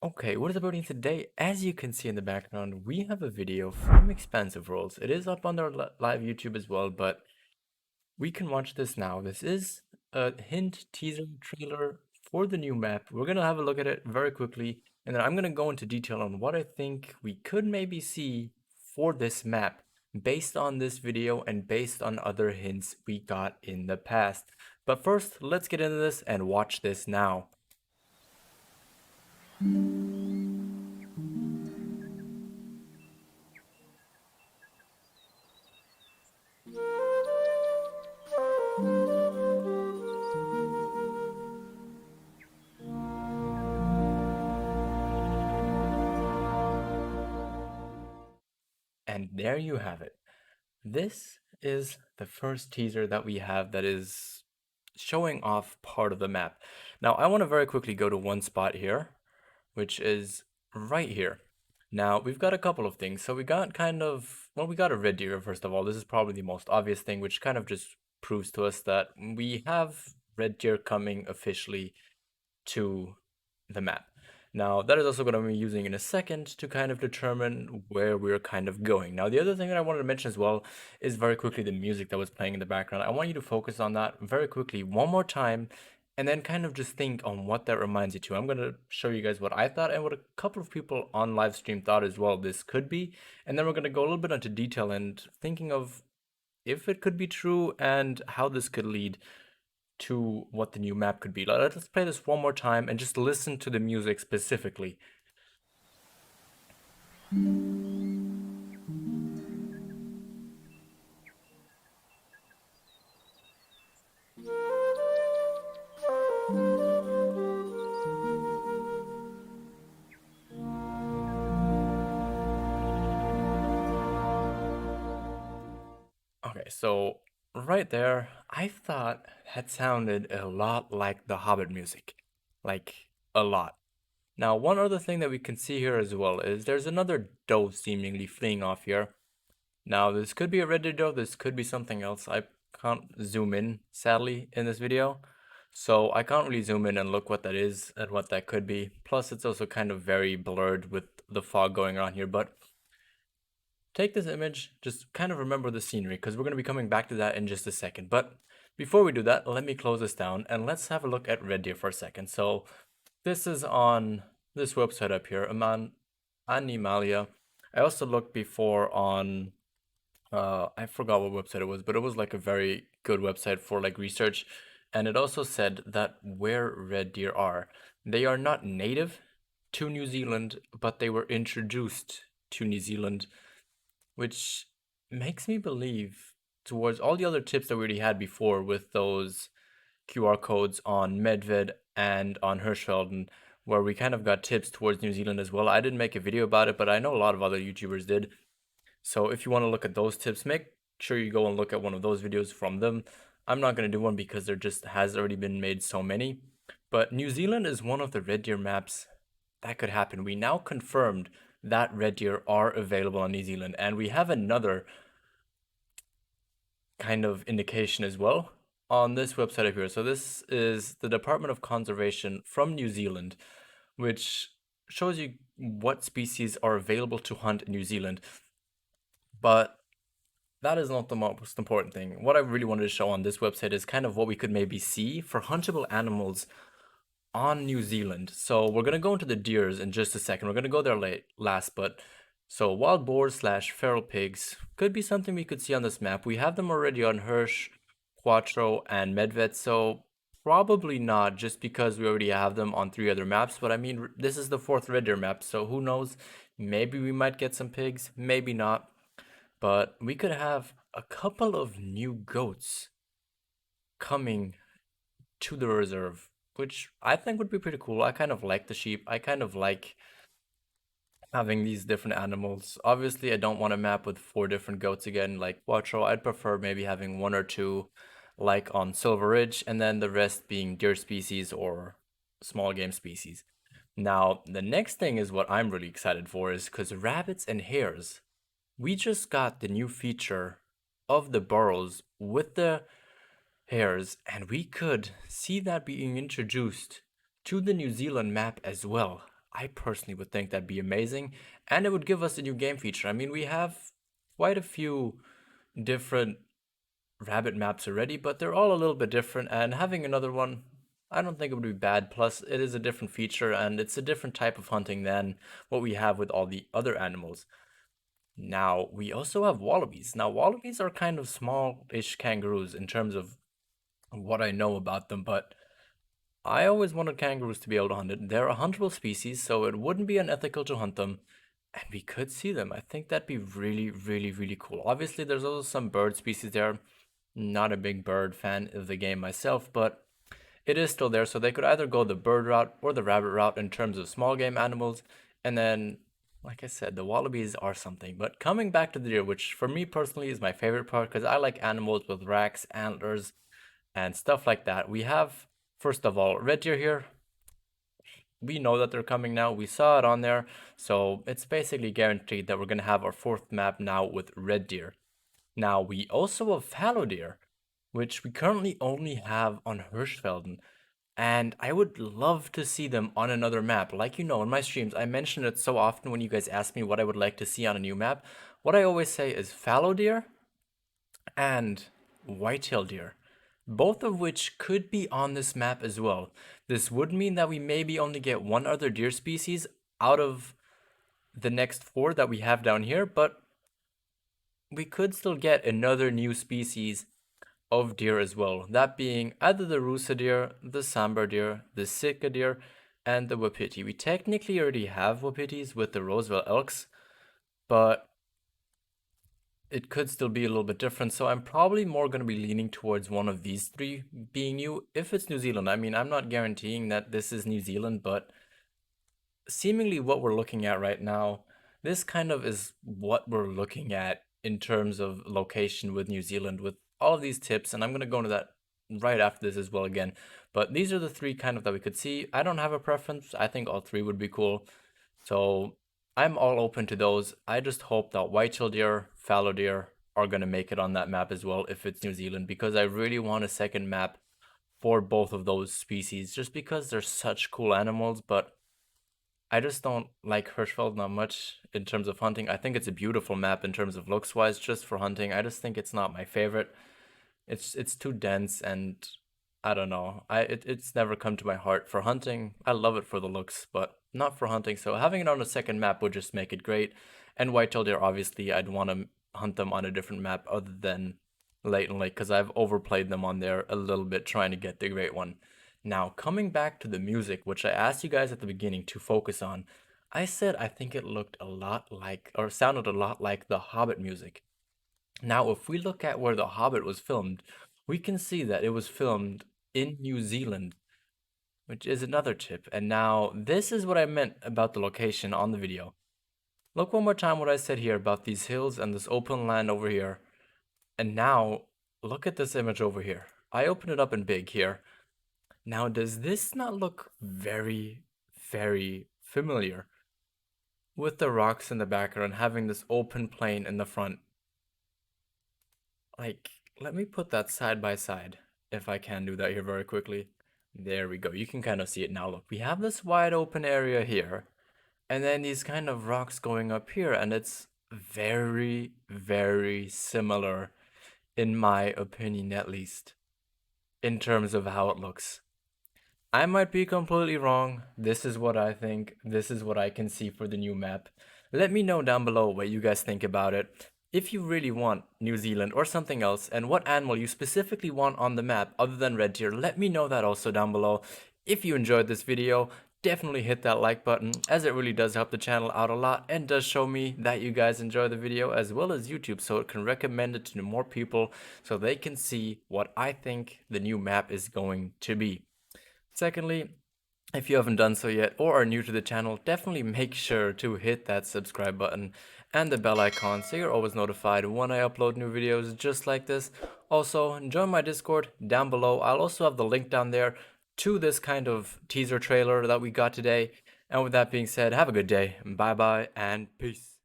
Okay, what is happening today? As you can see in the background, we have a video from Expansive Worlds. It is up on our live YouTube as well, but we can watch this now. This is a hint teaser trailer for the new map. We're gonna have a look at it very quickly, and then I'm gonna go into detail on what I think we could maybe see for this map based on this video and based on other hints we got in the past. But first, let's get into this and watch this now. And there you have it. This is the first teaser that we have that is showing off part of the map. Now, I want to very quickly go to one spot here, which is right here. Now, we've got a couple of things. So we got we got a red deer, first of all. This is probably the most obvious thing, which kind of just proves to us that we have red deer coming officially to the map. Now, that is also going to be using in a second to kind of determine where we're kind of going. Now, the other thing that I wanted to mention as well is very quickly the music that was playing in the background. I want you to focus on that very quickly one more time and then kind of just think on what that reminds you to. I'm going to show you guys what I thought and what a couple of people on live stream thought as well this could be. And then we're going to go a little bit into detail and thinking of if it could be true and how this could lead to what the new map could be. Let's play this one more time and just listen to the music specifically. Okay, so right there, I thought that sounded a lot like the Hobbit music. Like, a lot. Now, one other thing that we can see here as well is there's another dove seemingly fleeing off here. Now, this could be a red dove, this could be something else. I can't zoom in, sadly, in this video. So I can't really zoom in and look what that is and what that could be. Plus, it's also kind of very blurred with the fog going on here. But take this image, just kind of remember the scenery, because we're going to be coming back to that in just a second. But before we do that, let me close this down and let's have a look at Red Deer for a second. So this is on this website up here, Animalia. I also looked before on I forgot what website it was, but it was like a very good website for like research. And it also said that where red deer are, they are not native to New Zealand, but they were introduced to New Zealand, which makes me believe towards all the other tips that we already had before with those QR codes on Medved and on Hirschfelden, where we kind of got tips towards New Zealand as well. I didn't make a video about it, but I know a lot of other YouTubers did. So if you want to look at those tips, make sure you go and look at one of those videos from them. I'm not going to do one because there just has already been made so many. But New Zealand is one of the red deer maps that could happen. We now confirmed that red deer are available on New Zealand, and we have another kind of indication as well on this website up here. So this is the Department of Conservation from New Zealand, which shows you what species are available to hunt in New Zealand. But that is not the most important thing. What I really wanted to show on this website is kind of what we could maybe see for huntable animals on New Zealand. So we're gonna go into the deers in just a second. We're gonna go there last, but so wild boars slash feral pigs could be something we could see on this map. We have them already on Hirsch, Quattro, and Medved, so probably not just because we already have them on 3 other maps. But I mean, this is the 4th Red Deer map, so who knows? Maybe we might get some pigs, maybe not. But we could have a couple of new goats coming to the reserve, which I think would be pretty cool. I kind of like the sheep. I kind of like having these different animals. Obviously, I don't want a map with 4 different goats again, like Quattro. I'd prefer maybe having 1 or 2, like on Silver Ridge, and then the rest being deer species or small game species. Now, the next thing is what I'm really excited for is because rabbits and hares, we just got the new feature of the burrows with the hares, and we could see that being introduced to the New Zealand map as well. I personally would think that'd be amazing, and it would give us a new game feature. I mean, we have quite a few different rabbit maps already, but they're all a little bit different, and having another one, I don't think it would be bad. Plus, it is a different feature, and it's a different type of hunting than what we have with all the other animals. Now, we also have wallabies. Now, wallabies are kind of small-ish kangaroos in terms of what I know about them, but I always wanted kangaroos to be able to hunt it. They're a huntable species, so it wouldn't be unethical to hunt them, and we could see them. I think that'd be really, really, really cool. Obviously, there's also some bird species there. Not a big bird fan of the game myself, but it is still there, so they could either go the bird route or the rabbit route in terms of small game animals. And then, like I said, the wallabies are something. But coming back to the deer, which for me personally is my favorite part because I like animals with racks, antlers, and stuff like that. We have, first of all, red deer here. We know that they're coming now. We saw it on there. So it's basically guaranteed that we're going to have our fourth map now with red deer. Now, we also have fallow deer, which we currently only have on Hirschfelden. And I would love to see them on another map. Like you know, in my streams, I mention it so often when you guys ask me what I would like to see on a new map. What I always say is fallow deer and white-tailed deer, both of which could be on this map as well. This would mean that we maybe only get one other deer species out of the next four that we have down here, but we could still get another new species of deer as well. That being either the Rusa deer, the Sambar deer, the Sitka deer, and the Wapiti. We technically already have Wapitis with the Roosevelt elks, but it could still be a little bit different. So I'm probably more going to be leaning towards one of these three being new if it's New Zealand. I mean, I'm not guaranteeing that this is New Zealand, but seemingly what we're looking at right now, this kind of is what we're looking at in terms of location with New Zealand with all of these tips, and I'm going to go into that right after this as well again. But these are the three kind of that we could see. I don't have a preference. I think all three would be cool. So I'm all open to those. I just hope that white-tailed deer, fallow deer are going to make it on that map as well if it's New Zealand, because I really want a second map for both of those species just because they're such cool animals. But I just don't like Hirschfeld not much in terms of hunting. I think it's a beautiful map in terms of looks wise, just for hunting. I just think it's not my favorite. It's too dense and I don't know. It's never come to my heart for hunting. I love it for the looks, but not for hunting. So having it on a second map would just make it great. And white-tailed deer, obviously, I'd want to hunt them on a different map other than Leighton Lake because I've overplayed them on there a little bit trying to get the great one. Now, coming back to the music, which I asked you guys at the beginning to focus on, I said I think it looked a lot like, or sounded a lot like the Hobbit music. Now, if we look at where The Hobbit was filmed, we can see that it was filmed in New Zealand, which is another tip. And now, this is what I meant about the location on the video. Look one more time what I said here about these hills and this open land over here. And now, look at this image over here. I open it up in big here. Now, does this not look very, very familiar? With the rocks in the background, having this open plain in the front. Like, let me put that side by side, if I can do that here very quickly. There we go. You can kind of see it now. Look, we have this wide open area here, and then these kind of rocks going up here, and it's very, very similar, in my opinion at least, in terms of how it looks. I might be completely wrong. This is what I think. This is what I can see for the new map. Let me know down below what you guys think about it. If you really want New Zealand or something else, and what animal you specifically want on the map other than red deer, let me know that also down below. If you enjoyed this video, definitely hit that like button, as it really does help the channel out a lot and does show me that you guys enjoy the video, as well as YouTube, so it can recommend it to more people so they can see what I think the new map is going to be. Secondly, if you haven't done so yet or are new to the channel, definitely make sure to hit that subscribe button and the bell icon so you're always notified when I upload new videos just like this. Also, join my Discord down below. I'll also have the link down there to this kind of teaser trailer that we got today. And with that being said, have a good day. Bye bye and peace.